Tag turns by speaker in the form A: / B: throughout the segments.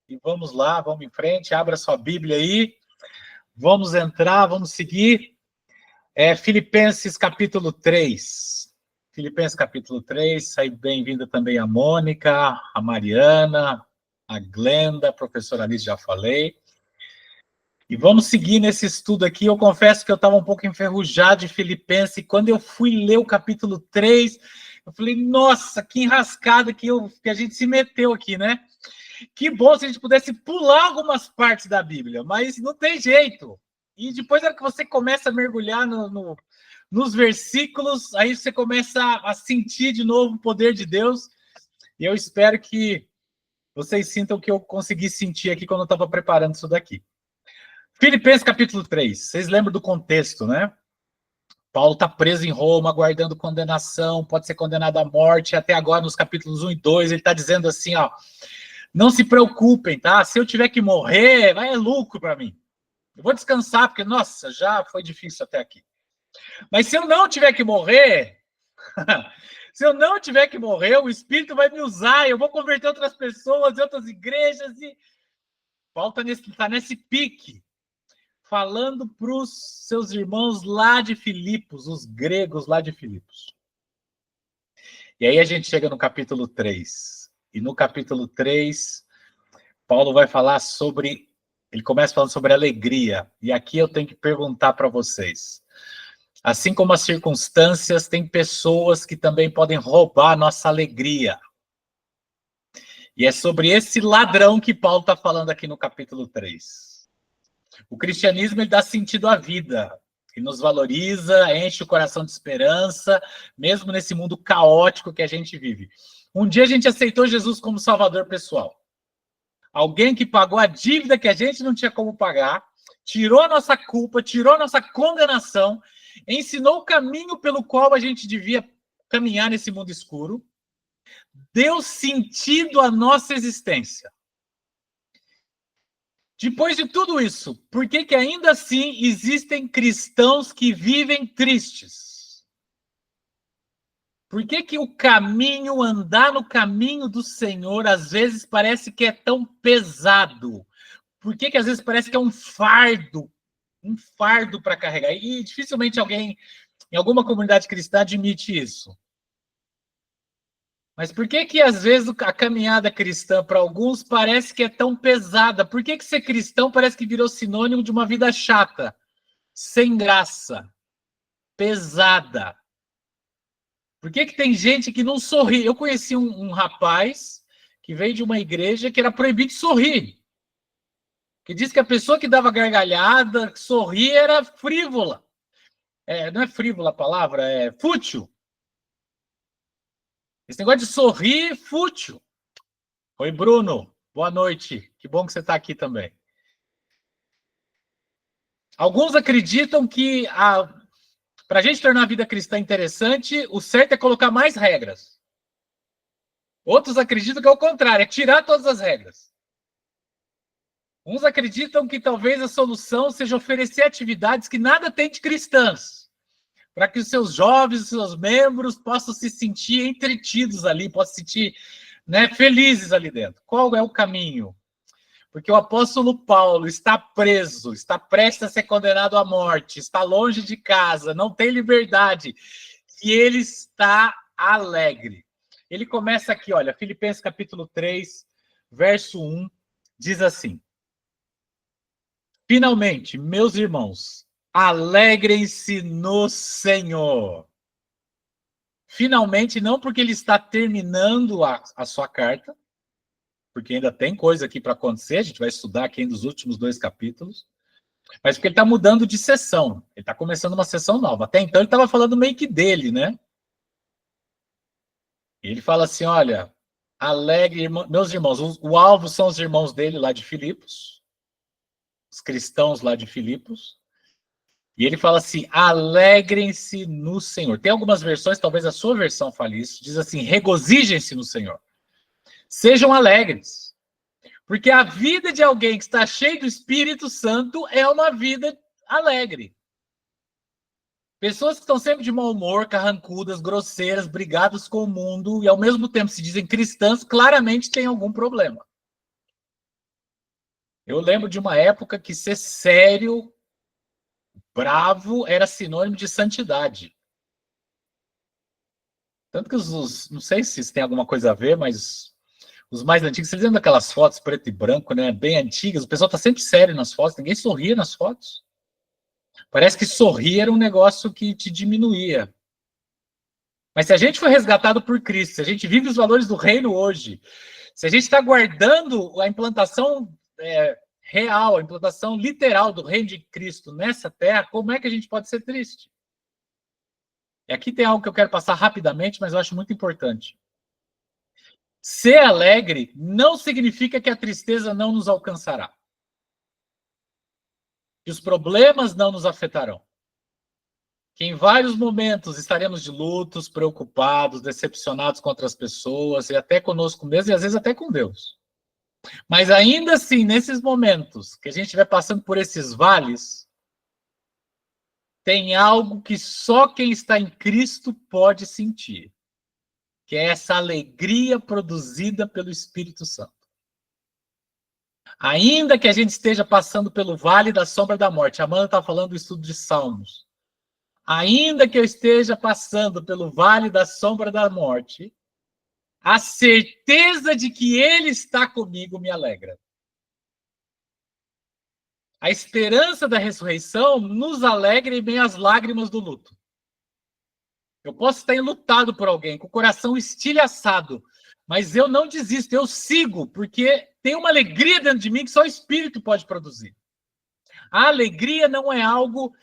A: E vamos lá, vamos em frente, abra sua Bíblia aí, vamos entrar, vamos seguir. Filipenses capítulo 3. Filipenses capítulo 3, bem-vinda também a Mônica, a Mariana, a Glenda, a professora Alice, já falei. E vamos seguir nesse estudo aqui. Eu confesso que eu estava um pouco enferrujado de Filipenses, e quando eu fui ler o capítulo 3, eu falei, nossa, que enrascada que a gente se meteu aqui, né? Que bom se a gente pudesse pular algumas partes da Bíblia, mas não tem jeito. E depois, na hora que você começa a mergulhar nos versículos, aí você começa a sentir de novo o poder de Deus. E eu espero que vocês sintam o que eu consegui sentir aqui quando eu estava preparando isso daqui. Filipenses capítulo 3. Vocês lembram do contexto, né? Paulo está preso em Roma, aguardando condenação, pode ser condenado à morte. Até agora, nos capítulos 1 e 2, ele está dizendo assim, ó, não se preocupem, tá? Se eu tiver que morrer, é lucro para mim. Eu vou descansar, porque, nossa, já foi difícil até aqui. Mas se eu não tiver que morrer, o Espírito vai me usar, eu vou converter outras pessoas, outras igrejas, e Paulo está nesse pique, falando para os seus irmãos lá de Filipos, os gregos lá de Filipos. E aí a gente chega no capítulo 3. E no capítulo 3, Paulo vai falar sobre... Ele começa falando sobre alegria. E aqui eu tenho que perguntar para vocês. Assim como as circunstâncias, tem pessoas que também podem roubar a nossa alegria. E é sobre esse ladrão que Paulo está falando aqui no capítulo 3. O cristianismo, ele dá sentido à vida. Ele nos valoriza, enche o coração de esperança, mesmo nesse mundo caótico que a gente vive. Um dia a gente aceitou Jesus como salvador pessoal. Alguém que pagou a dívida que a gente não tinha como pagar, tirou a nossa culpa, tirou a nossa condenação, ensinou o caminho pelo qual a gente devia caminhar nesse mundo escuro, deu sentido à nossa existência. Depois de tudo isso, por que ainda assim existem cristãos que vivem tristes? Por que o caminho, andar no caminho do Senhor, às vezes parece que é tão pesado? Por que às vezes parece que é um fardo para carregar? E dificilmente alguém, em alguma comunidade cristã, admite isso. Mas por que às vezes a caminhada cristã para alguns parece que é tão pesada? Por que ser cristão parece que virou sinônimo de uma vida chata, sem graça, pesada? Por que tem gente que não sorri? Eu conheci um rapaz que veio de uma igreja que era proibido de sorrir. Que diz que a pessoa que dava gargalhada, que sorria, era frívola. Não é frívola a palavra, é fútil. Esse negócio de sorrir, fútil. Oi, Bruno. Boa noite. Que bom que você está aqui também. Alguns acreditam que para a gente tornar a vida cristã interessante, o certo é colocar mais regras. Outros acreditam que é o contrário, é tirar todas as regras. Uns acreditam que talvez a solução seja oferecer atividades que nada tem de cristãs, para que os seus jovens, os seus membros possam se sentir entretidos ali, possam se sentir, né, felizes ali dentro. Qual é o caminho? Porque o apóstolo Paulo está preso, está prestes a ser condenado à morte, está longe de casa, não tem liberdade, e ele está alegre. Ele começa aqui, olha, Filipenses capítulo 3, verso 1, diz assim: finalmente, meus irmãos, alegrem-se no Senhor. Finalmente, não porque ele está terminando a sua carta, porque ainda tem coisa aqui para acontecer, a gente vai estudar aqui nos últimos 2 capítulos, mas porque ele está mudando de sessão, ele está começando uma sessão nova. Até então ele estava falando meio que dele, né? E ele fala assim, olha, alegre, meus irmãos, o alvo são os irmãos dele lá de Filipos, os cristãos lá de Filipos, e ele fala assim, alegrem-se no Senhor. Tem algumas versões, talvez a sua versão fale isso, diz assim, regozijem-se no Senhor. Sejam alegres. Porque a vida de alguém que está cheio do Espírito Santo é uma vida alegre. Pessoas que estão sempre de mau humor, carrancudas, grosseiras, brigadas com o mundo e ao mesmo tempo se dizem cristãs, claramente têm algum problema. Eu lembro de uma época que ser sério, bravo, era sinônimo de santidade. Tanto que não sei se isso tem alguma coisa a ver, mas os mais antigos, vocês lembram daquelas fotos preto e branco, né? Bem antigas, o pessoal tá sempre sério nas fotos, ninguém sorria nas fotos. Parece que sorrir era um negócio que te diminuía. Mas se a gente foi resgatado por Cristo, se a gente vive os valores do reino hoje, se a gente está guardando a implantação real, a implantação literal do reino de Cristo nessa terra, como é que a gente pode ser triste? E aqui tem algo que eu quero passar rapidamente, mas eu acho muito importante. Ser alegre não significa que a tristeza não nos alcançará. Que os problemas não nos afetarão. Que em vários momentos estaremos de lutos, preocupados, decepcionados com outras pessoas, e até conosco mesmo, e às vezes até com Deus. Mas ainda assim, nesses momentos que a gente estiver passando por esses vales, tem algo que só quem está em Cristo pode sentir, que é essa alegria produzida pelo Espírito Santo. Ainda que a gente esteja passando pelo vale da sombra da morte, a Amanda está falando do estudo de Salmos, ainda que eu esteja passando pelo vale da sombra da morte, a certeza de que Ele está comigo me alegra. A esperança da ressurreição nos alegra em meio às lágrimas do luto. Eu posso estar enlutado por alguém, com o coração estilhaçado, mas eu não desisto, eu sigo, porque tem uma alegria dentro de mim que só o Espírito pode produzir. A alegria não é algo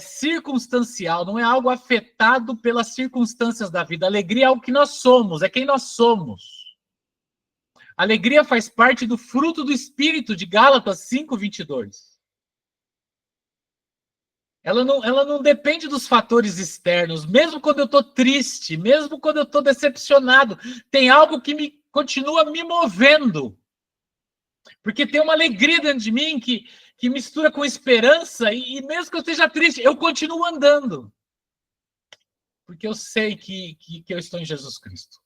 A: circunstancial, não é algo afetado pelas circunstâncias da vida. A alegria é algo que nós somos, é quem nós somos. A alegria faz parte do fruto do Espírito, de Gálatas 5:22. Ela não depende dos fatores externos. Mesmo quando eu estou triste, mesmo quando eu estou decepcionado, tem algo que continua me movendo. Porque tem uma alegria dentro de mim que mistura com esperança, e mesmo que eu esteja triste, eu continuo andando. Porque eu sei que eu estou em Jesus Cristo.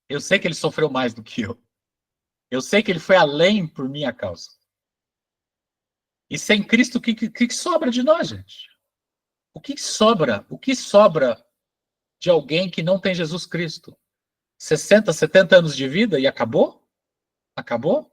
A: Eu sei que ele sofreu mais do que eu. Eu sei que ele foi além por minha causa. E sem Cristo, o que sobra de nós, gente? O que sobra? O que sobra de alguém que não tem Jesus Cristo? 60, 70 anos de vida e acabou? Acabou?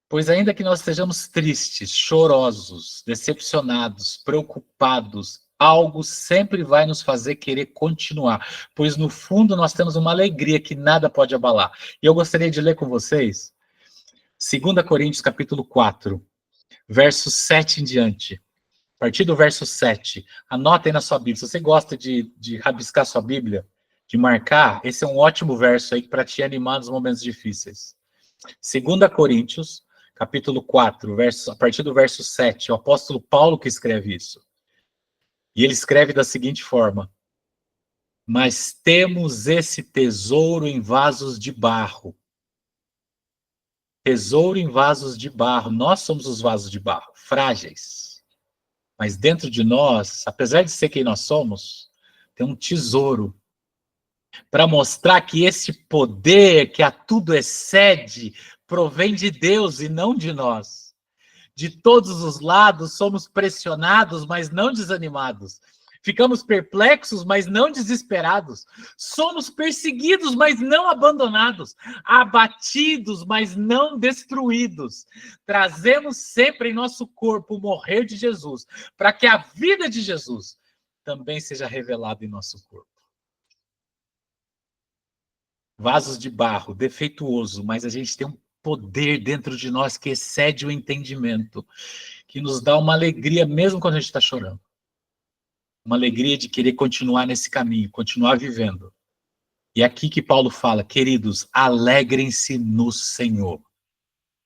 A: Pois ainda que nós estejamos tristes, chorosos, decepcionados, preocupados, algo sempre vai nos fazer querer continuar, pois no fundo nós temos uma alegria que nada pode abalar. E eu gostaria de ler com vocês 2 Coríntios capítulo 4, verso 7 em diante. A partir do verso 7, anotem na sua Bíblia. Se você gosta de rabiscar sua Bíblia, de marcar, esse é um ótimo verso aí para te animar nos momentos difíceis. 2 Coríntios, capítulo 4, a partir do verso 7, é o apóstolo Paulo que escreve isso. E ele escreve da seguinte forma: mas temos esse tesouro em vasos de barro. Tesouro em vasos de barro. Nós somos os vasos de barro, frágeis. Mas dentro de nós, apesar de ser quem nós somos, tem um tesouro para mostrar que esse poder que a tudo excede provém de Deus e não de nós. De todos os lados somos pressionados, mas não desanimados. Ficamos perplexos, mas não desesperados. Somos perseguidos, mas não abandonados. Abatidos, mas não destruídos. Trazemos sempre em nosso corpo o morrer de Jesus, para que a vida de Jesus também seja revelada em nosso corpo. Vasos de barro, defeituoso, mas a gente tem um poder dentro de nós que excede o entendimento, que nos dá uma alegria mesmo quando a gente está chorando. Uma alegria de querer continuar nesse caminho, continuar vivendo. E é aqui que Paulo fala, queridos, alegrem-se no Senhor.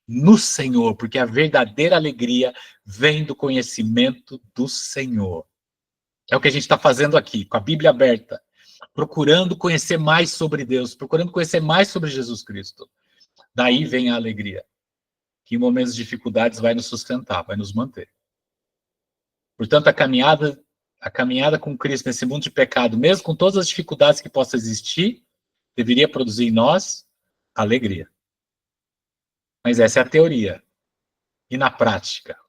A: No Senhor, porque a verdadeira alegria vem do conhecimento do Senhor. É o que a gente está fazendo aqui, com a Bíblia aberta, procurando conhecer mais sobre Deus, procurando conhecer mais sobre Jesus Cristo. Daí vem a alegria, que em momentos de dificuldades vai nos sustentar, vai nos manter. Portanto, a caminhada com Cristo nesse mundo de pecado, mesmo com todas as dificuldades que possam existir, deveria produzir em nós alegria. Mas essa é a teoria. E na prática?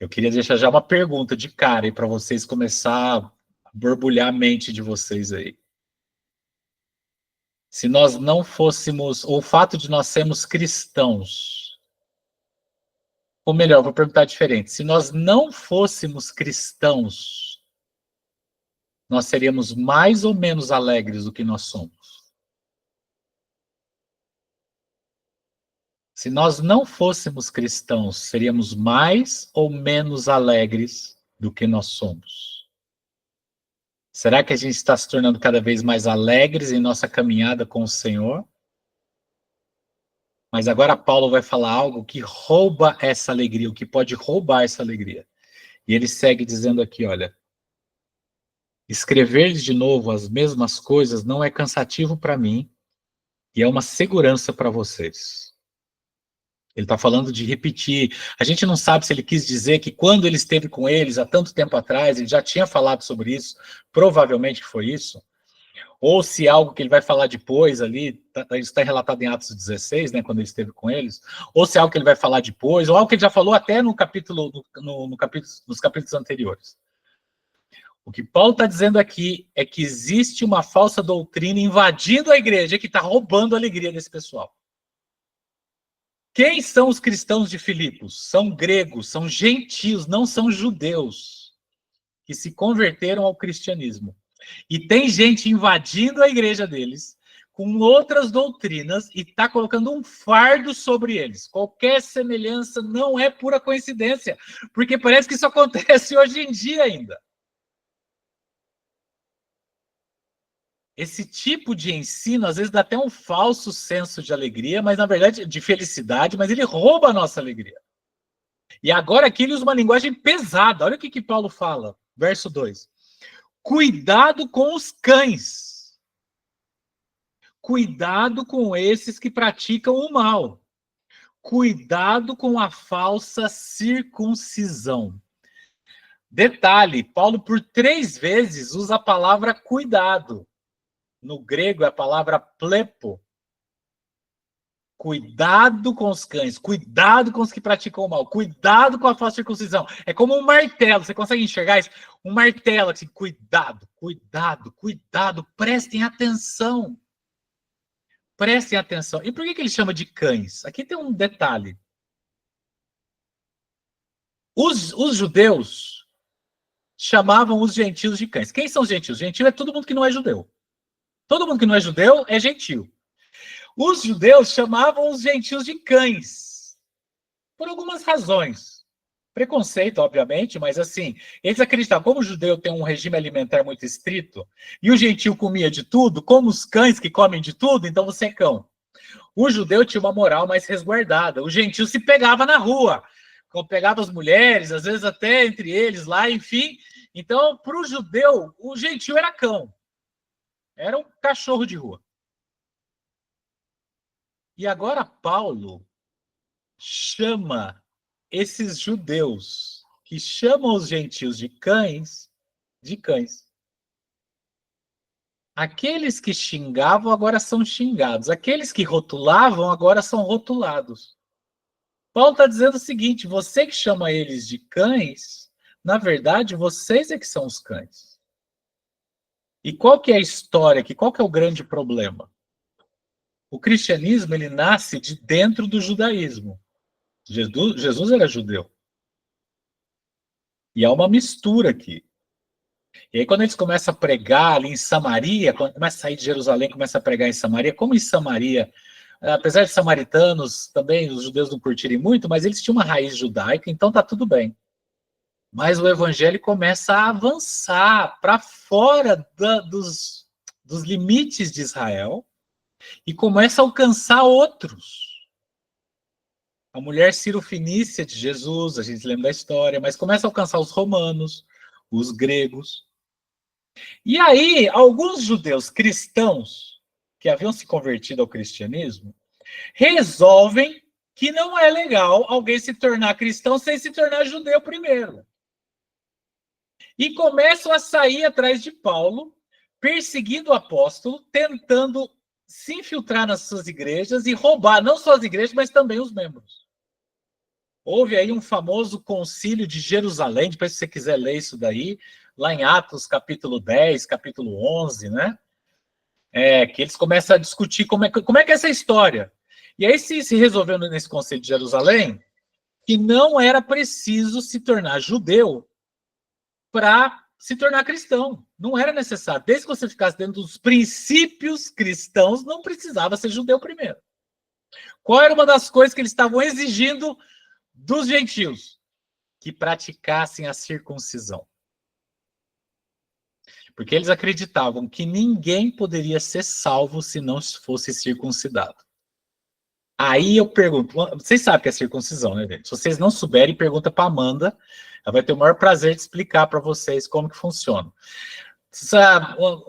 A: Eu queria deixar já uma pergunta de cara aí para vocês começar a borbulhar a mente de vocês aí. Se nós não fôssemos, ou o fato de nós sermos cristãos, ou melhor, vou perguntar diferente. Se nós não fôssemos cristãos, nós seríamos mais ou menos alegres do que nós somos? Se nós não fôssemos cristãos, seríamos mais ou menos alegres do que nós somos? Será que a gente está se tornando cada vez mais alegres em nossa caminhada com o Senhor? Mas agora Paulo vai falar algo que rouba essa alegria, o que pode roubar essa alegria. E ele segue dizendo aqui, olha, escrever de novo as mesmas coisas não é cansativo para mim e é uma segurança para vocês. Ele está falando de repetir. A gente não sabe se ele quis dizer que quando ele esteve com eles, há tanto tempo atrás, ele já tinha falado sobre isso, provavelmente foi isso, ou se é algo que ele vai falar depois ali, isso está relatado em Atos 16, né, quando ele esteve com eles, ou se é algo que ele vai falar depois, ou algo que ele já falou até no capítulo, nos capítulos anteriores. O que Paulo está dizendo aqui é que existe uma falsa doutrina invadindo a igreja que está roubando a alegria desse pessoal. Quem são os cristãos de Filipos? São gregos, são gentios, não são judeus, que se converteram ao cristianismo. E tem gente invadindo a igreja deles com outras doutrinas e está colocando um fardo sobre eles. Qualquer semelhança não é pura coincidência, porque parece que isso acontece hoje em dia ainda. Esse tipo de ensino, às vezes, dá até um falso senso de alegria, mas, na verdade, de felicidade, mas ele rouba a nossa alegria. E agora aqui ele usa uma linguagem pesada. Olha o que Paulo fala, verso 2. Cuidado com os cães. Cuidado com esses que praticam o mal. Cuidado com a falsa circuncisão. Detalhe, Paulo por 3 vezes usa a palavra cuidado. No grego é a palavra plepo. Cuidado com os cães, cuidado com os que praticam o mal, cuidado com a falsa circuncisão. É como um martelo, você consegue enxergar isso? Um martelo, assim, cuidado, cuidado, cuidado, prestem atenção. Prestem atenção. E por que ele chama de cães? Aqui tem um detalhe. Os judeus chamavam os gentios de cães. Quem são os gentios? Gentio é todo mundo que não é judeu. Todo mundo que não é judeu é gentio. Os judeus chamavam os gentios de cães, por algumas razões. Preconceito, obviamente, mas assim, eles acreditavam, como o judeu tem um regime alimentar muito estrito, e o gentio comia de tudo, como os cães que comem de tudo, então você é cão. O judeu tinha uma moral mais resguardada, o gentio se pegava na rua, pegava as mulheres, às vezes até entre eles lá, enfim. Então, para o judeu, o gentio era cão. Era um cachorro de rua. E agora Paulo chama esses judeus que chamam os gentios de cães. Aqueles que xingavam agora são xingados. Aqueles que rotulavam agora são rotulados. Paulo está dizendo o seguinte: você que chama eles de cães, na verdade, vocês é que são os cães. E qual que é a história aqui? Qual que é o grande problema? O cristianismo, ele nasce de dentro do judaísmo. Jesus era judeu. E há uma mistura aqui. E aí, quando eles começam a pregar ali em Samaria, quando começa a sair de Jerusalém, começa a pregar em Samaria, como em Samaria, apesar de samaritanos também, os judeus não curtirem muito, mas eles tinham uma raiz judaica, então tá tudo bem. Mas o evangelho começa a avançar para fora dos limites de Israel e começa a alcançar outros. A mulher cirofinícia de Jesus, a gente lembra da história, mas começa a alcançar os romanos, os gregos. E aí, alguns judeus cristãos, que haviam se convertido ao cristianismo, resolvem que não é legal alguém se tornar cristão sem se tornar judeu primeiro. E começam a sair atrás de Paulo, perseguindo o apóstolo, tentando se infiltrar nas suas igrejas e roubar não só as igrejas, mas também os membros. Houve aí um famoso concílio de Jerusalém, depois se você quiser ler isso daí, lá em Atos capítulo 10, capítulo 11, né? Que eles começam a discutir como é que é essa história. E aí se resolveu nesse concílio de Jerusalém que não era preciso se tornar judeu para se tornar cristão. Não era necessário. Desde que você ficasse dentro dos princípios cristãos, não precisava ser judeu primeiro. Qual era uma das coisas que eles estavam exigindo dos gentios? Que praticassem a circuncisão. Porque eles acreditavam que ninguém poderia ser salvo se não fosse circuncidado. Aí eu pergunto, vocês sabem o que é circuncisão, né, gente? Se vocês não souberem, pergunta para Amanda, ela vai ter o maior prazer de explicar para vocês como que funciona.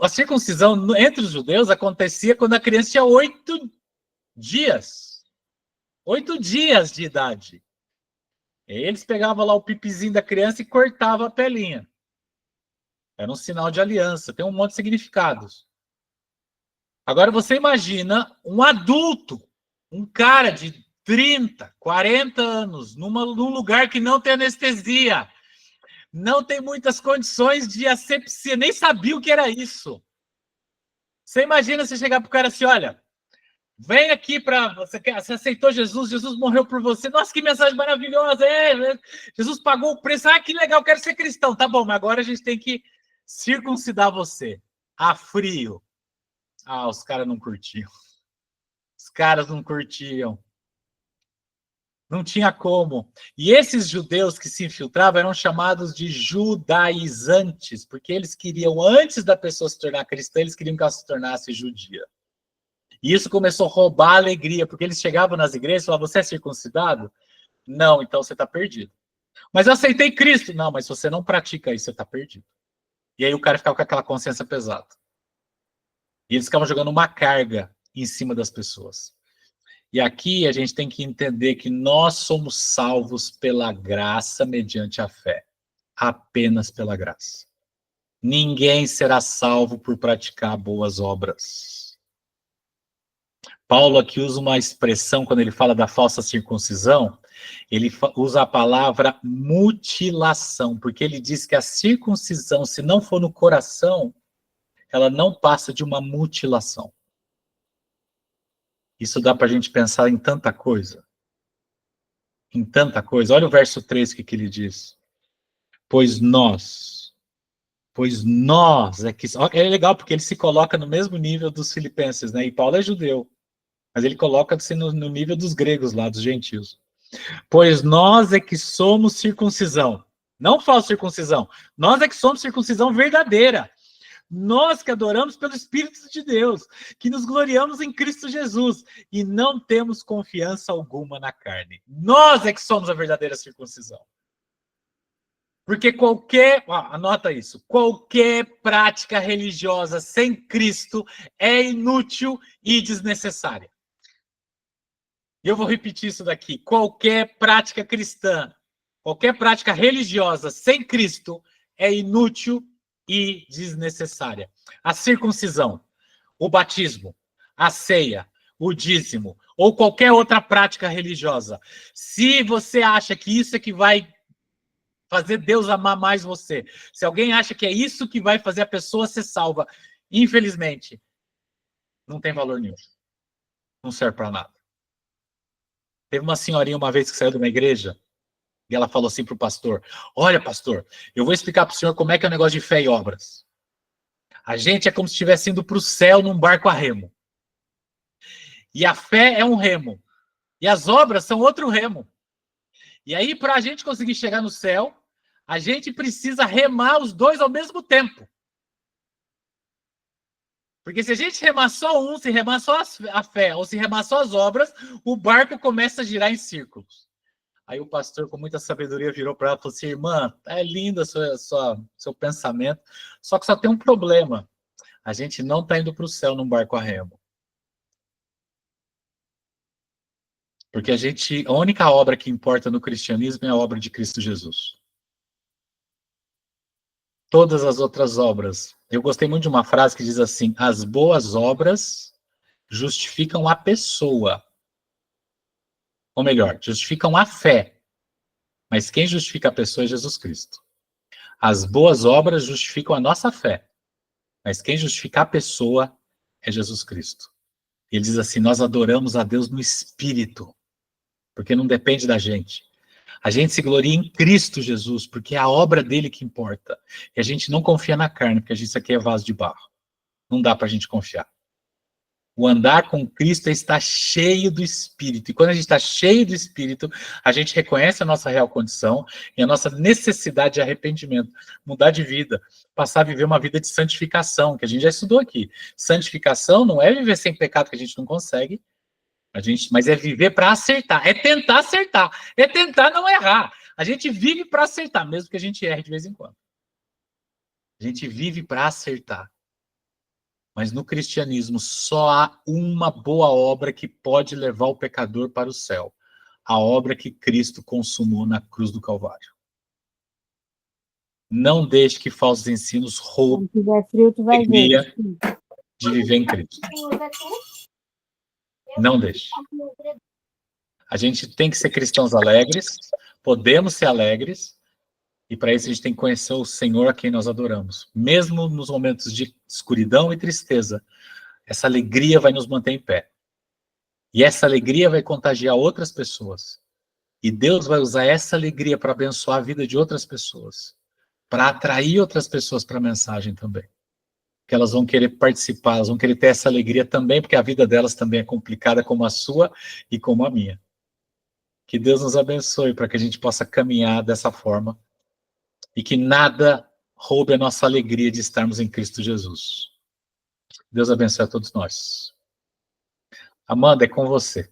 A: A circuncisão entre os judeus acontecia quando a criança tinha 8 dias. 8 dias de idade. Eles pegavam lá o pipizinho da criança e cortavam a pelinha. Era um sinal de aliança, tem um monte de significados. Agora você imagina um adulto, um cara de 30, 40 anos, num lugar que não tem anestesia, não tem muitas condições de asepsia, nem sabia o que era isso. Você imagina você chegar pro cara assim, olha, vem aqui para você aceitou Jesus, Jesus morreu por você. Nossa, que mensagem maravilhosa! Jesus pagou o preço. Ah, que legal, quero ser cristão. Tá bom, mas agora a gente tem que circuncidar você. A frio. Ah, os caras não curtiam. Os caras não curtiam. Não tinha como. E esses judeus que se infiltravam eram chamados de judaizantes, porque eles queriam, antes da pessoa se tornar cristã, eles queriam que ela se tornasse judia. E isso começou a roubar a alegria, porque eles chegavam nas igrejas e falavam, você é circuncidado? Não, então você está perdido. Mas eu aceitei Cristo. Não, mas se você não pratica isso, você está perdido. E aí o cara ficava com aquela consciência pesada. E eles ficavam jogando uma carga em cima das pessoas. E aqui a gente tem que entender que nós somos salvos pela graça mediante a fé. Apenas pela graça. Ninguém será salvo por praticar boas obras. Paulo aqui usa uma expressão, quando ele fala da falsa circuncisão, ele usa a palavra mutilação, porque ele diz que a circuncisão, se não for no coração, ela não passa de uma mutilação. Isso dá para a gente pensar em tanta coisa. Em tanta coisa. Olha o verso 3 que ele diz. Pois nós é que... É legal porque ele se coloca no mesmo nível dos filipenses, né? E Paulo é judeu. Mas ele coloca-se no nível dos gregos lá, dos gentios. Pois nós é que somos circuncisão. Não falsa circuncisão. Nós é que somos circuncisão verdadeira. Nós que adoramos pelo Espírito de Deus, que nos gloriamos em Cristo Jesus e não temos confiança alguma na carne. Nós é que somos a verdadeira circuncisão. Porque anota isso, qualquer prática religiosa sem Cristo é inútil e desnecessária. E eu vou repetir isso daqui. Qualquer prática cristã, qualquer prática religiosa sem Cristo é inútil e desnecessária. A circuncisão, o batismo, a ceia, o dízimo, ou qualquer outra prática religiosa. Se você acha que isso é que vai fazer Deus amar mais você, se alguém acha que é isso que vai fazer a pessoa ser salva, infelizmente, não tem valor nenhum. Não serve para nada. Teve uma senhorinha uma vez que saiu de uma igreja e ela falou assim para o pastor, olha pastor, eu vou explicar para o senhor como é que é o negócio de fé e obras. A gente é como se estivesse indo para o céu num barco a remo. E a fé é um remo. E as obras são outro remo. E aí, para a gente conseguir chegar no céu, a gente precisa remar os dois ao mesmo tempo. Porque se a gente remar só um, se remar só a fé, ou se remar só as obras, o barco começa a girar em círculos. Aí o pastor, com muita sabedoria, virou para ela e falou assim, irmã, é lindo seu pensamento, só que só tem um problema. A gente não está indo para o céu num barco a remo. Porque a única obra que importa no cristianismo é a obra de Cristo Jesus. Todas as outras obras. Eu gostei muito de uma frase que diz assim, as boas obras justificam a pessoa. Ou melhor, justificam a fé. Mas quem justifica a pessoa é Jesus Cristo. As boas obras justificam a nossa fé. Mas quem justifica a pessoa é Jesus Cristo. Ele diz assim, nós adoramos a Deus no Espírito, porque não depende da gente. A gente se gloria em Cristo Jesus, porque é a obra dele que importa. E a gente não confia na carne, porque isso aqui é vaso de barro. Não dá para a gente confiar. O andar com Cristo é estar cheio do Espírito. E quando a gente está cheio do Espírito, a gente reconhece a nossa real condição e a nossa necessidade de arrependimento, mudar de vida, passar a viver uma vida de santificação, que a gente já estudou aqui. Santificação não é viver sem pecado, que a gente não consegue, mas é viver para acertar, é tentar não errar. A gente vive para acertar, mesmo que a gente erre de vez em quando. A gente vive para acertar. Mas no cristianismo só há uma boa obra que pode levar o pecador para o céu. A obra que Cristo consumou na cruz do Calvário. Não deixe que falsos ensinos roubem a alegria de viver em Cristo. Não deixe. A gente tem que ser cristãos alegres, podemos ser alegres, e para isso a gente tem que conhecer o Senhor a quem nós adoramos. Mesmo nos momentos de escuridão e tristeza, essa alegria vai nos manter em pé. E essa alegria vai contagiar outras pessoas. E Deus vai usar essa alegria para abençoar a vida de outras pessoas. Para atrair outras pessoas para a mensagem também. Porque elas vão querer participar, elas vão querer ter essa alegria também, porque a vida delas também é complicada como a sua e como a minha. Que Deus nos abençoe para que a gente possa caminhar dessa forma e que nada roube a nossa alegria de estarmos em Cristo Jesus. Deus abençoe a todos nós. Amanda, é com você.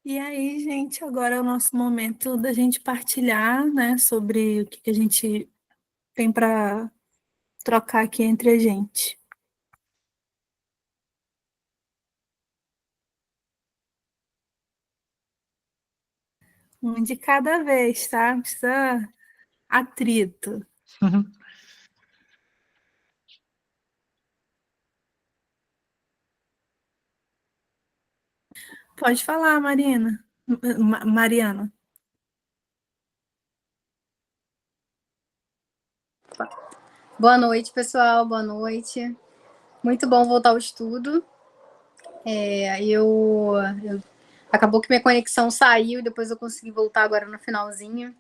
B: E aí, gente, agora é o nosso momento da gente partilhar, né, sobre o que a gente tem para trocar aqui entre a gente. Um de cada vez, tá? Não precisa atrito. Pode falar, Marina. Mariana.
C: Boa noite, pessoal. Boa noite. Muito bom voltar ao estudo. Acabou que minha conexão saiu, depois eu consegui voltar agora no finalzinho.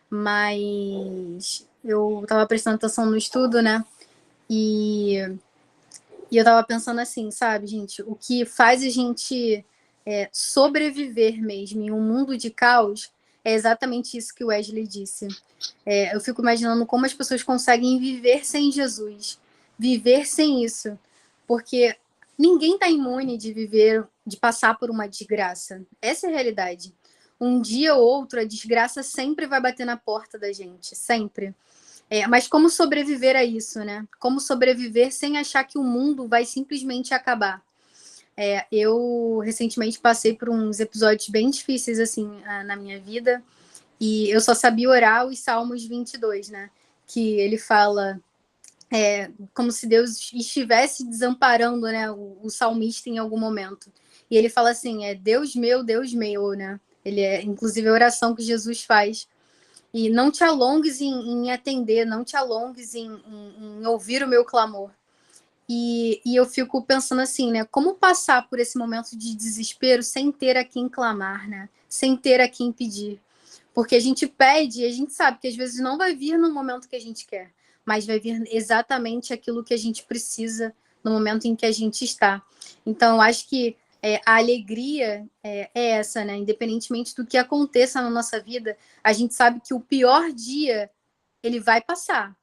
C: Mas eu estava prestando atenção no estudo, né? E eu estava pensando assim, sabe, gente? O que faz a gente sobreviver mesmo em um mundo de caos é exatamente isso que o Wesley disse. Eu fico imaginando como as pessoas conseguem viver sem Jesus, viver sem isso, porque ninguém está imune de viver, de passar por uma desgraça. Essa é a realidade. Um dia ou outro, a desgraça sempre vai bater na porta da gente, sempre. Mas como sobreviver a isso, né? Como sobreviver sem achar que o mundo vai simplesmente acabar? Eu recentemente passei por uns episódios bem difíceis assim na minha vida, e eu só sabia orar os Salmos 22, né? Que ele fala como se Deus estivesse desamparando, né, o salmista em algum momento. E ele fala assim, Deus meu, né? Ele inclusive a oração que Jesus faz. E não te alongues em atender, não te alongues em ouvir o meu clamor. E eu fico pensando assim, né? Como passar por esse momento de desespero sem ter a quem clamar, né? Sem ter a quem pedir. Porque a gente pede e a gente sabe que às vezes não vai vir no momento que a gente quer, mas vai vir exatamente aquilo que a gente precisa no momento em que a gente está. Então, eu acho que a alegria é essa, né? Independentemente do que aconteça na nossa vida, a gente sabe que o pior dia ele vai passar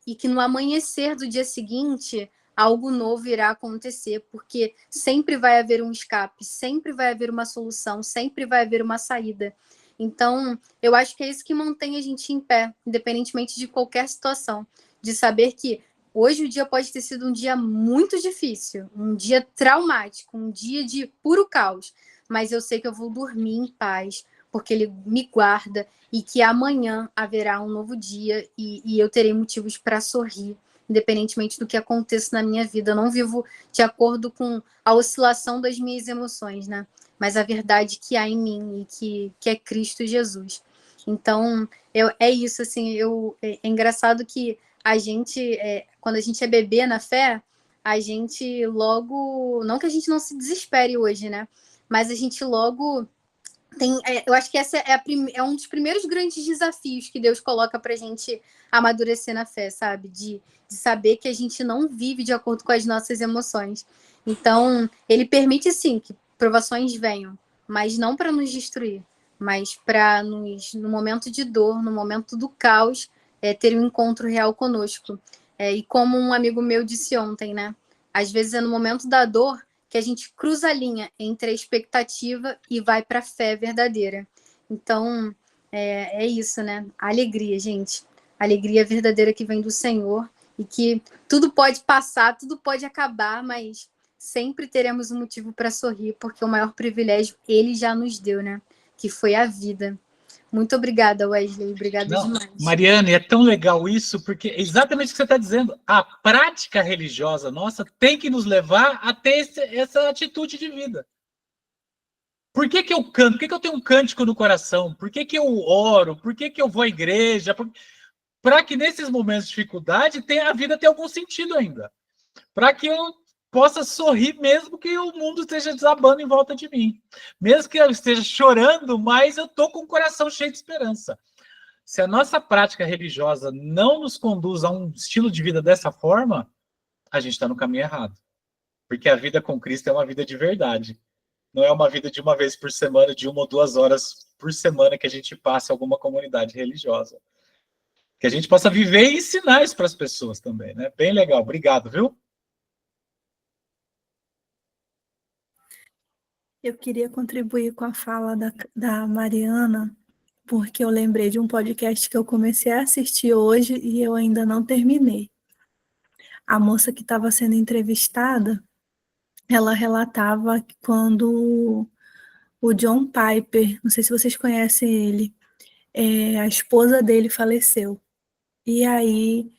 C: e que no amanhecer do dia seguinte algo novo irá acontecer, porque sempre vai haver um escape, sempre vai haver uma solução, sempre vai haver uma saída. Então, eu acho que é isso que mantém a gente em pé, independentemente de qualquer situação, de saber que hoje o dia pode ter sido um dia muito difícil, um dia traumático, um dia de puro caos, mas eu sei que eu vou dormir em paz, porque ele me guarda e que amanhã haverá um novo dia e eu terei motivos para sorrir independentemente do que aconteça na minha vida. Eu não vivo de acordo com a oscilação das minhas emoções, né? Mas a verdade que há em mim e que é Cristo Jesus. Então, é isso, assim, é engraçado que a gente, quando a gente é bebê na fé, a gente logo, não que a gente não se desespere hoje, né? Mas a gente logo tem, eu acho que essa é um dos primeiros grandes desafios que Deus coloca para a gente amadurecer na fé, sabe? De saber que a gente não vive de acordo com as nossas emoções. Então, ele permite, sim, que provações venham, mas não para nos destruir, mas para no momento de dor, no momento do caos, ter um encontro real conosco. E como um amigo meu disse ontem, né? Às vezes é no momento da dor que a gente cruza a linha entre a expectativa e vai para a fé verdadeira. Então, é isso, né? A alegria, gente. A alegria verdadeira que vem do Senhor e que tudo pode passar, tudo pode acabar, mas sempre teremos um motivo para sorrir, porque o maior privilégio ele já nos deu, né? Que foi a vida. Muito obrigada, Wesley. Obrigada demais.
A: Mariane, é tão legal isso, porque é exatamente o que você está dizendo. A prática religiosa nossa tem que nos levar a ter essa atitude de vida. Por que eu canto? Por que eu tenho um cântico no coração? Por que eu oro? Por que eu vou à igreja? Para que nesses momentos de dificuldade a vida tenha algum sentido ainda. Para que eu possa sorrir mesmo que o mundo esteja desabando em volta de mim. Mesmo que eu esteja chorando, mas eu estou com o coração cheio de esperança. Se a nossa prática religiosa não nos conduz a um estilo de vida dessa forma, a gente está no caminho errado. Porque a vida com Cristo é uma vida de verdade. Não é uma vida de uma vez por semana, de 1 ou 2 horas por semana que a gente passa em alguma comunidade religiosa. Que a gente possa viver e ensinar isso para as pessoas também, né? Bem legal. Obrigado, viu?
B: Eu queria contribuir com a fala da Mariana, porque eu lembrei de um podcast que eu comecei a assistir hoje e eu ainda não terminei. A moça que estava sendo entrevistada, ela relatava que quando o John Piper, não sei se vocês conhecem ele, a esposa dele faleceu. E aí,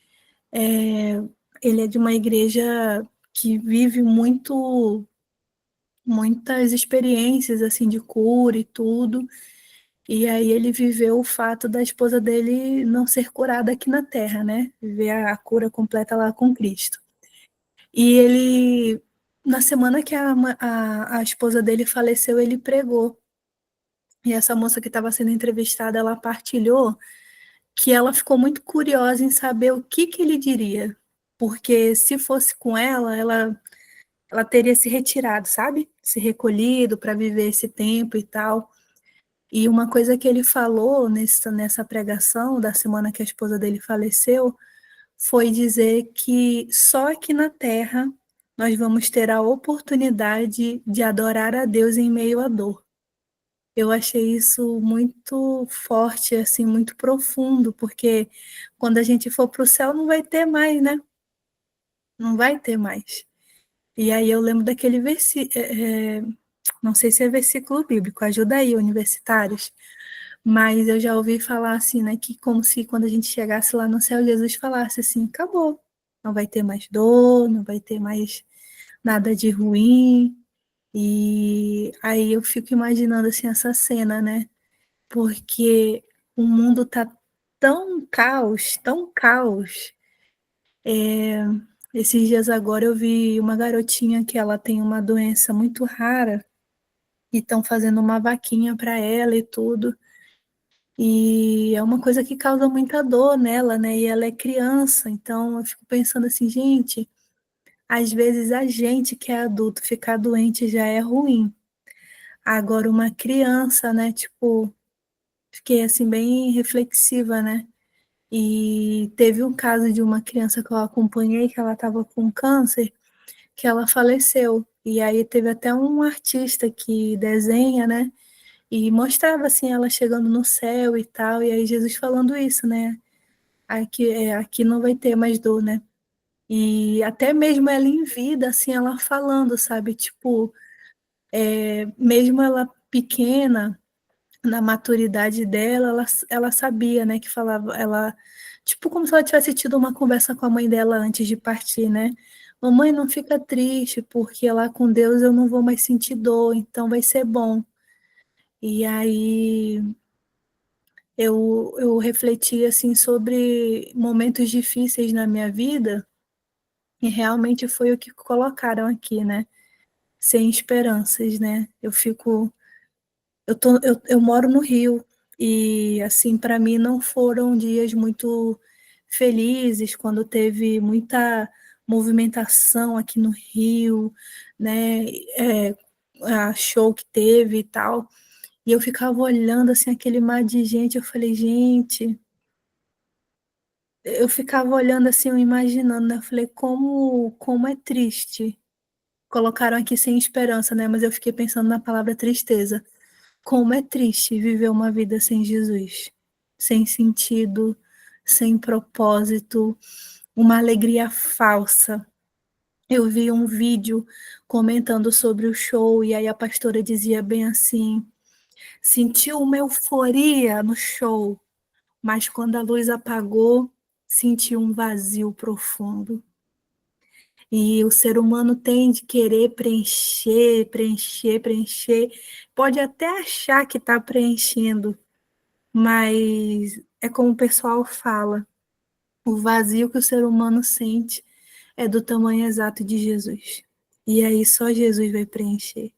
B: ele é de uma igreja que vive muitas experiências assim de cura e tudo. E aí ele viveu o fato da esposa dele não ser curada aqui na Terra, né? Viver a cura completa lá com Cristo. E ele, na semana que a esposa dele faleceu, ele pregou. E essa moça que estava sendo entrevistada, ela partilhou que ela ficou muito curiosa em saber o que ele diria. Porque se fosse com ela teria se retirado, sabe? Se recolhido para viver esse tempo e tal. E uma coisa que ele falou nessa pregação da semana que a esposa dele faleceu foi dizer que só aqui na Terra nós vamos ter a oportunidade de adorar a Deus em meio à dor. Eu achei isso muito forte, assim, muito profundo, porque quando a gente for para o céu não vai ter mais, né? Não vai ter mais. E aí eu lembro daquele versículo, não sei se é versículo bíblico, ajuda aí, universitários, mas eu já ouvi falar assim, né, que como se quando a gente chegasse lá no céu, Jesus falasse assim, acabou, não vai ter mais dor, não vai ter mais nada de ruim, e aí eu fico imaginando assim essa cena, né, porque o mundo tá tão caos, esses dias agora eu vi uma garotinha que ela tem uma doença muito rara, e estão fazendo uma vaquinha para ela e tudo. E é uma coisa que causa muita dor nela, né? E ela é criança, então eu fico pensando assim, gente, às vezes a gente que é adulto ficar doente já é ruim. Agora uma criança, né? Tipo, fiquei assim bem reflexiva, né? E teve um caso de uma criança que eu acompanhei que ela estava com câncer, que ela faleceu. E aí teve até um artista que desenha, né? E mostrava assim ela chegando no céu e tal, e aí Jesus falando isso, né? Aqui não vai ter mais dor, né? E até mesmo ela em vida, assim, ela falando, sabe? Tipo, mesmo ela pequena, na maturidade dela, ela sabia, né, que falava, ela, tipo, como se ela tivesse tido uma conversa com a mãe dela antes de partir, né? Mamãe, não fica triste, porque lá com Deus eu não vou mais sentir dor, então vai ser bom. E aí eu refleti, assim, sobre momentos difíceis na minha vida, e realmente foi o que colocaram aqui, né? Sem esperanças, né? Eu moro no Rio e assim para mim não foram dias muito felizes quando teve muita movimentação aqui no Rio, né? A show que teve e tal. E eu ficava olhando assim aquele mar de gente, eu falei, gente, eu ficava olhando assim, eu imaginando, né? Eu falei, como é triste. Colocaram aqui sem esperança, né? Mas eu fiquei pensando na palavra tristeza. Como é triste viver uma vida sem Jesus, sem sentido, sem propósito, uma alegria falsa. Eu vi um vídeo comentando sobre o show e aí a pastora dizia bem assim: sentiu uma euforia no show, mas quando a luz apagou, sentiu um vazio profundo. E o ser humano tem de querer preencher, preencher, preencher. Pode até achar que está preenchendo, mas é como o pessoal fala, o vazio que o ser humano sente é do tamanho exato de Jesus. E aí só Jesus vai preencher.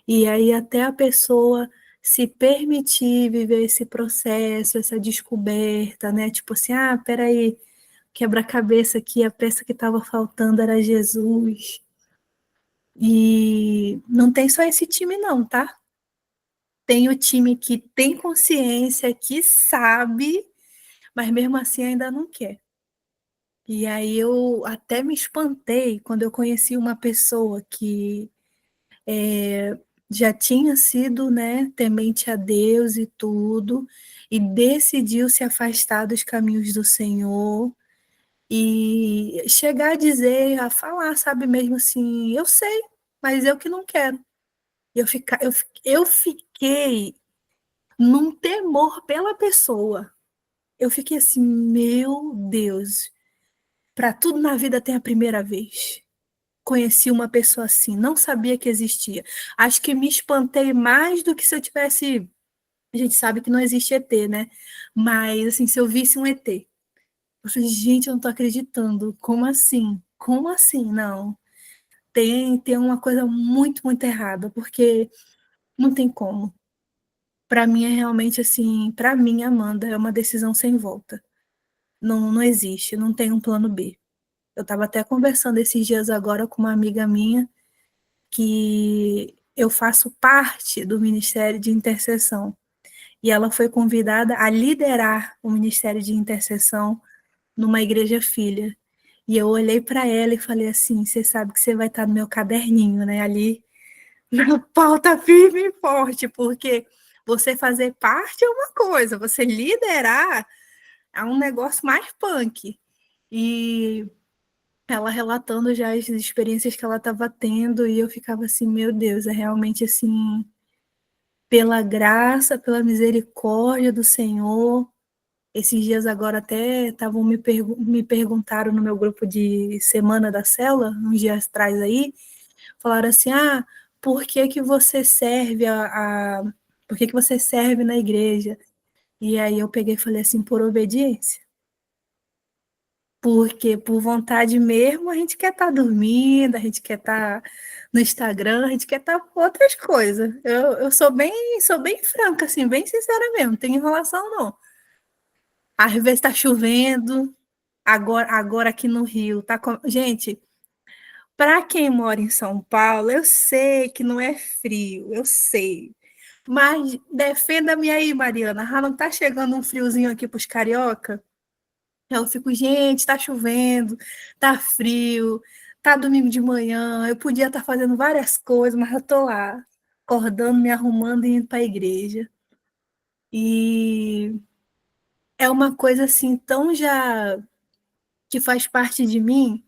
B: E aí até a pessoa se permitir viver esse processo, essa descoberta, né? Tipo assim, peraí, quebra-cabeça aqui, a peça que estava faltando era Jesus. E não tem só esse time não, tá? Tem o time que tem consciência, que sabe, mas mesmo assim ainda não quer. E aí eu até me espantei quando eu conheci uma pessoa que já tinha sido, né, temente a Deus e tudo, e decidiu se afastar dos caminhos do Senhor e chegar a dizer, a falar, sabe, mesmo assim, eu sei, mas eu que não quero. Eu fiquei num temor pela pessoa. Eu fiquei assim, meu Deus, para tudo na vida tem a primeira vez. Conheci uma pessoa assim, não sabia que existia. Acho que me espantei mais do que se eu tivesse. A gente sabe que não existe ET, né? Mas, assim, se eu visse um ET, eu falei, gente, eu não tô acreditando. Como assim? Como assim? Não. Tem uma coisa muito, muito errada, porque não tem como. Para mim é realmente assim, para mim, Amanda, é uma decisão sem volta. Não, não existe, não tem um plano B. Eu estava até conversando esses dias agora com uma amiga minha que eu faço parte do Ministério de Intercessão. E ela foi convidada a liderar o Ministério de Intercessão numa igreja filha. E eu olhei para ela e falei assim: você sabe que você vai estar no meu caderninho, né? Ali, na pauta firme e forte, porque você fazer parte é uma coisa, você liderar é um negócio mais punk. E ela relatando já as experiências que ela estava tendo, e eu ficava assim, meu Deus, é realmente assim, pela graça, pela misericórdia do Senhor. Esses dias agora até estavam me perguntaram no meu grupo de Semana da Célula, uns dias atrás aí, falaram assim, por que que você serve por que que você serve na igreja? E aí eu peguei e falei assim, por obediência. Porque por vontade mesmo, a gente quer estar dormindo, a gente quer estar no Instagram, a gente quer estar com outras coisas. Eu sou bem franca, assim, bem sincera mesmo, não tem enrolação, não. Às vezes está chovendo, agora aqui no Rio, tá com... Gente, para quem mora em São Paulo, eu sei que não é frio, eu sei. Mas defenda-me aí, Mariana. Não tá chegando um friozinho aqui para os carioca? Eu fico, gente, tá chovendo, tá frio, tá domingo de manhã, eu podia estar fazendo várias coisas, mas eu tô lá, acordando, me arrumando e indo para a igreja. E é uma coisa assim tão já que faz parte de mim,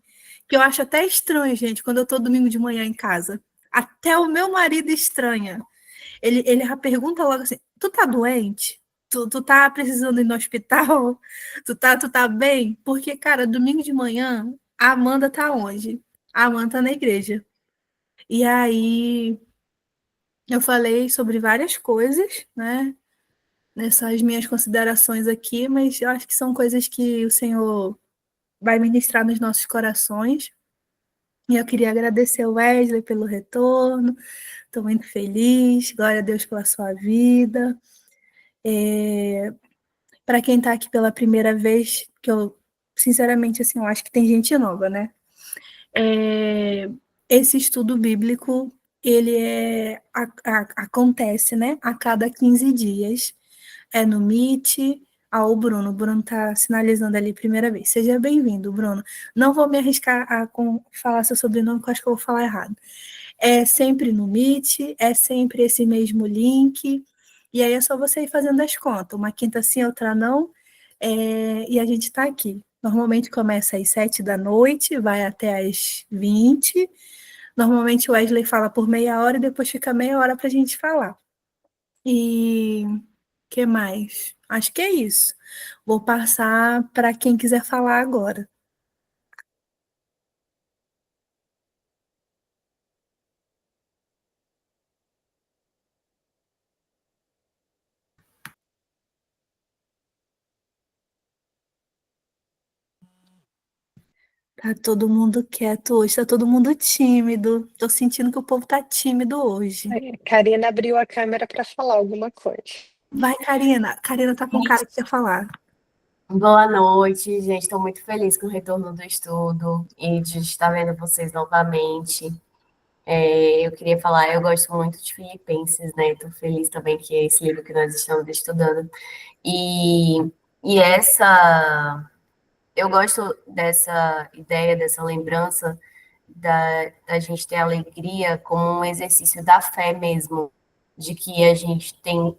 B: que eu acho até estranho, gente, quando eu tô domingo de manhã em casa. Até o meu marido estranha. Ele já pergunta logo assim, tu tá doente? Tu tá precisando ir no hospital? Tu tá bem? Porque, cara, domingo de manhã, a Amanda tá onde? A Amanda tá na igreja. E aí, eu falei sobre várias coisas, né? Nessas minhas considerações aqui, mas eu acho que são coisas que o Senhor vai ministrar nos nossos corações. E eu queria agradecer ao Wesley pelo retorno. Estou muito feliz. Glória a Deus pela sua vida. Para quem está aqui pela primeira vez, que eu, sinceramente, assim, eu acho que tem gente nova, né? Esse estudo bíblico, ele acontece, né, a cada 15 dias. É no Meet. O Bruno está sinalizando ali primeira vez. Seja bem-vindo, Bruno. Não vou me arriscar a falar seu sobrenome, porque eu acho que eu vou falar errado. É sempre no Meet, é sempre esse mesmo link, e aí é só você ir fazendo as contas. Uma quinta sim, outra não, e a gente está aqui. Normalmente começa às 7 da noite, vai até às 20. Normalmente o Wesley fala por meia hora e depois fica meia hora para a gente falar. E o que mais? Acho que é isso. Vou passar para quem quiser falar agora. Tá todo mundo quieto hoje, tá todo mundo tímido. Tô sentindo que o povo tá tímido hoje.
D: Karina abriu a câmera para falar alguma coisa.
B: Vai, Karina. Karina tá com cara que quer falar.
E: Boa noite, gente. Estou muito feliz com o retorno do estudo e de estar vendo vocês novamente. Eu queria falar, eu gosto muito de Filipenses, né? Estou feliz também que é esse livro que nós estamos estudando. E eu gosto dessa ideia, dessa lembrança da gente ter alegria como um exercício da fé mesmo, de que a gente tem.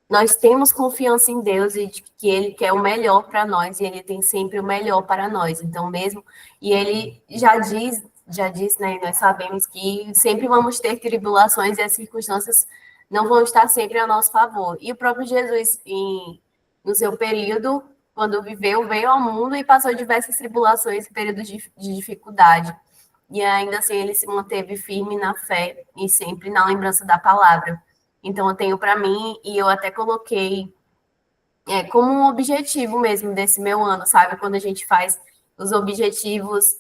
E: Nós temos confiança em Deus e de que Ele quer o melhor para nós e Ele tem sempre o melhor para nós. Então, mesmo, e Ele já diz, né? Nós sabemos que sempre vamos ter tribulações e as circunstâncias não vão estar sempre a nosso favor. E o próprio Jesus, no seu período, quando viveu, veio ao mundo e passou diversas tribulações e períodos de dificuldade. E ainda assim, ele se manteve firme na fé e sempre na lembrança da palavra. Então, eu tenho para mim, e eu até coloquei como um objetivo mesmo desse meu ano, sabe? Quando a gente faz os objetivos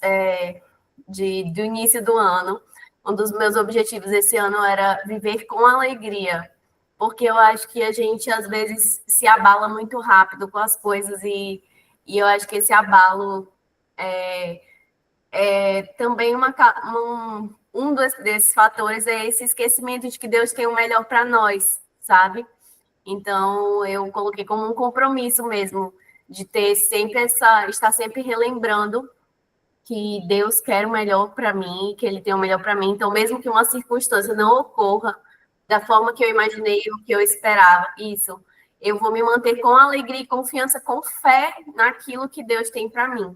E: do início do ano, um dos meus objetivos esse ano era viver com alegria, porque eu acho que a gente, às vezes, se abala muito rápido com as coisas, e eu acho que esse abalo também desses fatores é esse esquecimento de que Deus tem o melhor para nós, sabe? Então, eu coloquei como um compromisso mesmo de ter sempre estar sempre relembrando que Deus quer o melhor para mim, que Ele tem o melhor para mim. Então, mesmo que uma circunstância não ocorra da forma que eu imaginei ou que eu esperava, eu vou me manter com alegria e confiança, com fé naquilo que Deus tem para mim.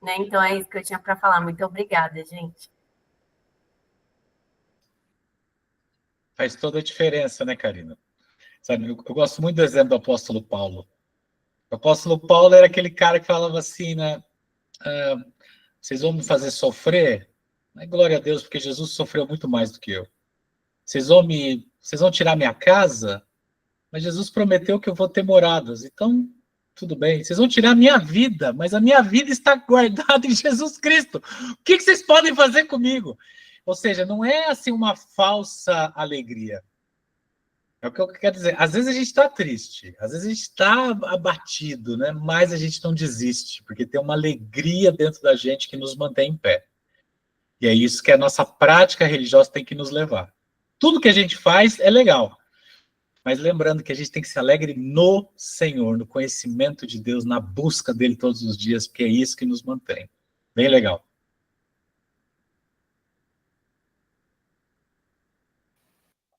E: Né? Então, é isso que eu tinha para falar. Muito obrigada, gente.
A: Faz toda a diferença, né, Karina? Sabe, eu gosto muito do exemplo do apóstolo Paulo. O apóstolo Paulo era aquele cara que falava assim, né? Vocês vão me fazer sofrer? Mas, glória a Deus, porque Jesus sofreu muito mais do que eu. Vocês vão tirar minha casa? Mas Jesus prometeu que eu vou ter moradas. Então, tudo bem. Vocês vão tirar a minha vida, mas a minha vida está guardada em Jesus Cristo. O que vocês podem fazer comigo? Ou seja, não é assim uma falsa alegria. É o que eu quero dizer. Às vezes a gente está triste, às vezes a gente está abatido, né? Mas a gente não desiste, porque tem uma alegria dentro da gente que nos mantém em pé. E é isso que a nossa prática religiosa tem que nos levar. Tudo que a gente faz é legal, mas lembrando que a gente tem que ser alegre no Senhor, no conhecimento de Deus, na busca dele todos os dias, porque é isso que nos mantém. Bem legal.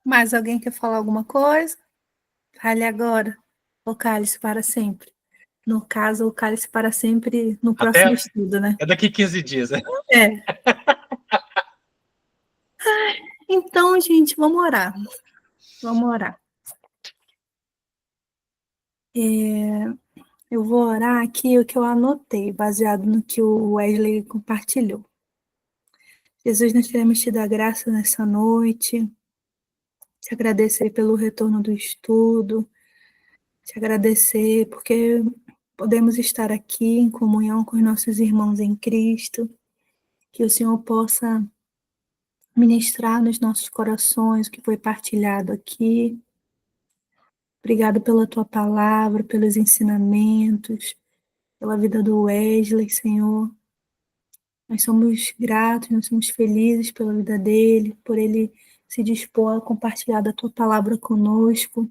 B: Mais alguém quer falar alguma coisa? Fale agora. O cálice para sempre. No caso, o cálice para sempre no próximo estudo, né?
A: É daqui 15 dias, né?
B: Então, gente, vamos orar. Vamos orar. Eu vou orar aqui o que eu anotei, baseado no que o Wesley compartilhou. Jesus, nós queremos te dar graça nessa noite, te agradecer pelo retorno do estudo, te agradecer porque podemos estar aqui em comunhão com os nossos irmãos em Cristo, que o Senhor possa ministrar nos nossos corações o que foi partilhado aqui. Obrigado pela tua palavra, pelos ensinamentos, pela vida do Wesley, Senhor. Nós somos gratos, nós somos felizes pela vida dele, por ele se dispor a compartilhar da tua palavra conosco.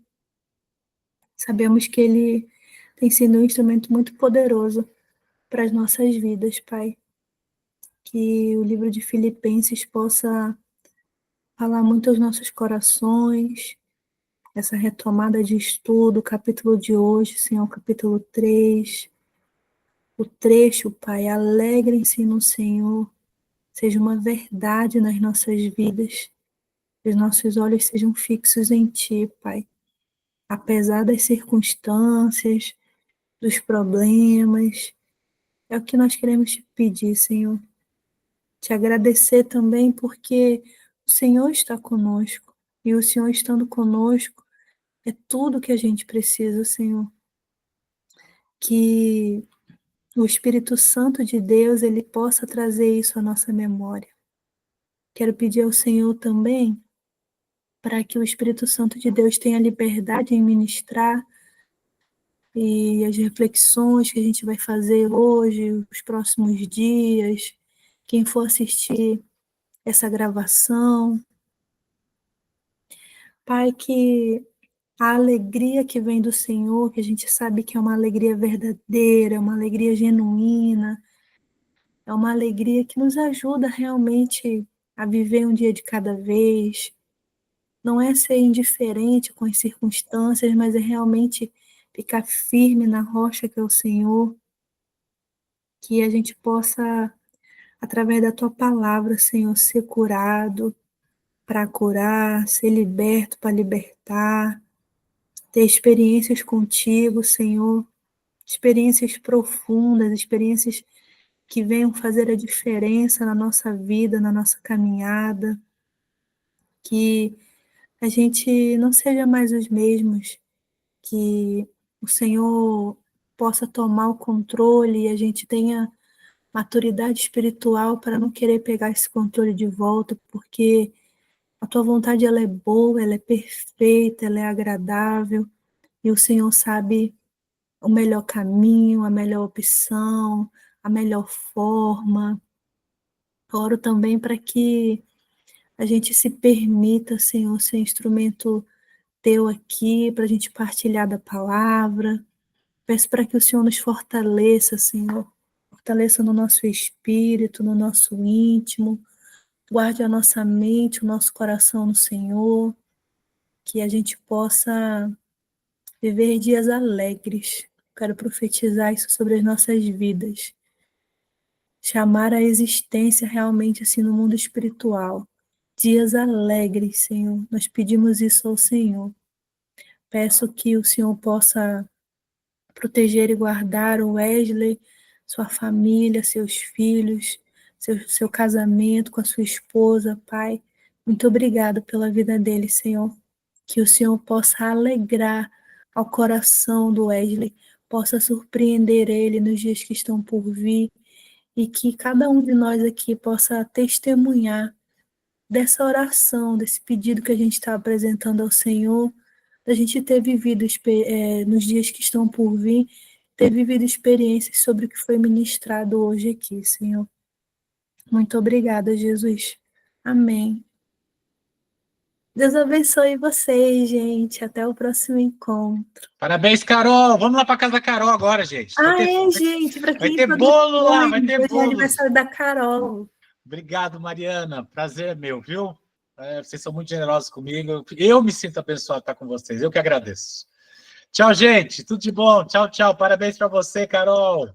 B: Sabemos que ele tem sido um instrumento muito poderoso para as nossas vidas, Pai. Que o livro de Filipenses possa falar muito aos nossos corações, essa retomada de estudo, o capítulo de hoje, Senhor, o capítulo 3, o trecho, Pai, alegrem-se no Senhor, seja uma verdade nas nossas vidas, que os nossos olhos sejam fixos em Ti, Pai. Apesar das circunstâncias, dos problemas, é o que nós queremos te pedir, Senhor. Te agradecer também porque o Senhor está conosco, e o Senhor estando conosco é tudo que a gente precisa, Senhor. Que o Espírito Santo de Deus, ele possa trazer isso à nossa memória. Quero pedir ao Senhor também para que o Espírito Santo de Deus tenha liberdade em ministrar e as reflexões que a gente vai fazer hoje, os próximos dias, quem for assistir essa gravação. Pai, que a alegria que vem do Senhor, que a gente sabe que é uma alegria verdadeira, é uma alegria genuína, é uma alegria que nos ajuda realmente a viver um dia de cada vez. Não é ser indiferente com as circunstâncias, mas é realmente ficar firme na rocha que é o Senhor. Que a gente possa, através da Tua palavra, Senhor, ser curado para curar, ser liberto para libertar, ter experiências contigo, Senhor, experiências profundas, experiências que venham fazer a diferença na nossa vida, na nossa caminhada, que a gente não seja mais os mesmos, que o Senhor possa tomar o controle e a gente tenha maturidade espiritual para não querer pegar esse controle de volta, porque a tua vontade ela é boa, ela é perfeita, ela é agradável, e o Senhor sabe o melhor caminho, a melhor opção, a melhor forma. Oro também para que a gente se permita, Senhor, ser instrumento teu aqui, para a gente partilhar da palavra. Peço para que o Senhor nos fortaleça, Senhor. Fortaleça no nosso espírito, no nosso íntimo. Guarde a nossa mente, o nosso coração no Senhor. Que a gente possa viver dias alegres. Quero profetizar isso sobre as nossas vidas. Chamar a existência realmente assim no mundo espiritual. Dias alegres, Senhor. Nós pedimos isso ao Senhor. Peço que o Senhor possa proteger e guardar o Wesley, sua família, seus filhos, seu casamento com a sua esposa, Pai. Muito obrigado pela vida dele, Senhor. Que o Senhor possa alegrar ao coração do Wesley, possa surpreender ele nos dias que estão por vir, e que cada um de nós aqui possa testemunhar dessa oração, desse pedido que a gente está apresentando ao Senhor, da gente ter vivido nos dias que estão por vir, ter vivido experiências sobre o que foi ministrado hoje aqui, Senhor. Muito obrigada, Jesus. Amém. Deus abençoe vocês, gente. Até o próximo encontro.
A: Parabéns, Carol. Vamos lá para casa da Carol agora, gente.
B: Gente, para quem
A: vai ter bolo lá, vai ter
B: hoje
A: bolo.
B: É aniversário da Carol.
A: Obrigado, Mariana. Prazer é meu, viu? Vocês são muito generosos comigo. Eu me sinto abençoado estar com vocês. Eu que agradeço. Tchau, gente. Tudo de bom. Tchau, tchau. Parabéns para você, Carol.